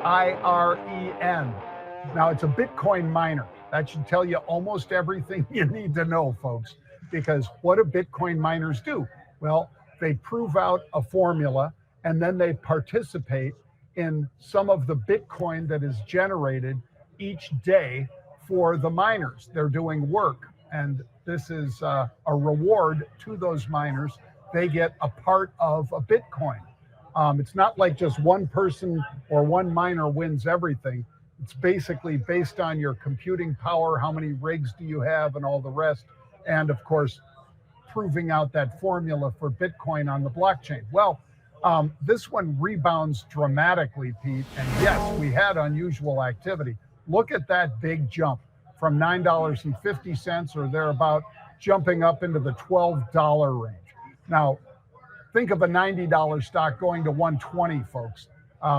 IREN. Now, it's a Bitcoin miner. That should tell you almost everything you need to know, folks, because what do Bitcoin miners do? Well, they prove out a formula and then they participate in some of the Bitcoin that is generated each day for the miners. They're doing work, and this is a reward to those miners. They get a part of a Bitcoin. It's not like just one person or one miner wins everything. It's basically based on your computing power, how many rigs do you have, and all the rest. And of course, proving out that formula for Bitcoin on the blockchain. Well, this one rebounds dramatically, Pete. And yes, we had unusual activity. Look at that big jump from $9.50 or thereabout, jumping up into the $12 range. Now, think of a $90 stock going to 120, folks,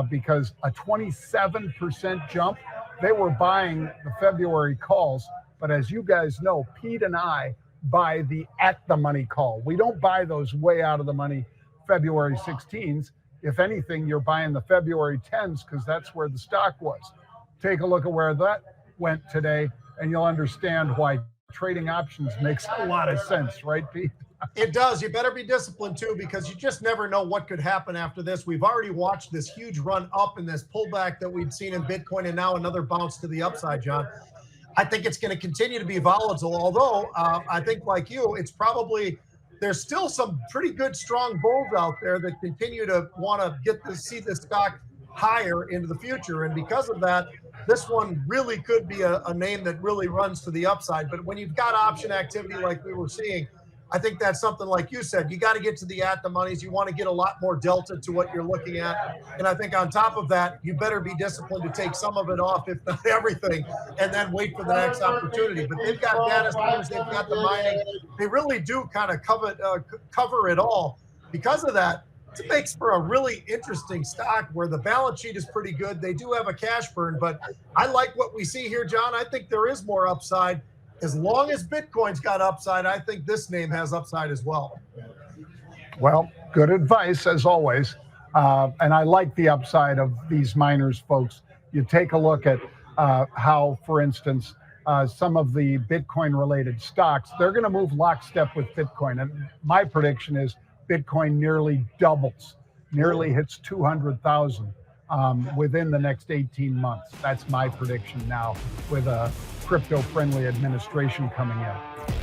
because a 27% jump, they were buying the February calls. But as you guys know, Pete and I buy the at the money call. We don't buy those way out of the money February 16s. If anything, you're buying the February 10s because that's where the stock was. Take a look at where that went today, and you'll understand why trading options makes a lot of sense, right, Pete? It does. You better be disciplined too, because you just never know what could happen after this. We've already watched this huge run up in this pullback that we've seen in Bitcoin, and now another bounce to the upside, John. I think it's going to continue to be volatile, although I think, like you, it's probably there's still some pretty good, strong bulls out there that continue to want to see this stock higher into the future. And because of that, this one really could be a name that really runs to the upside. But when you've got option activity like we were seeing, I think that's something like you said, you got to get to the at the monies. You want to get a lot more delta to what you're looking at. And I think on top of that, you better be disciplined to take some of it off, if not everything, and then wait for the next opportunity. But they've got data centers, they've got the mining. They really do kind of cover it all. Because of that, it makes for a really interesting stock where the balance sheet is pretty good. They do have a cash burn, but I like what we see here, John. I think there is more upside. As long as Bitcoin's got upside, I think this name has upside as well. Well, good advice as always. And I like the upside of these miners, folks. You take a look at how, for instance, some of the Bitcoin related stocks, they're going to move lockstep with Bitcoin. And my prediction is Bitcoin nearly doubles, nearly hits 200,000 within the next 18 months. That's my prediction now with a crypto-friendly administration coming in.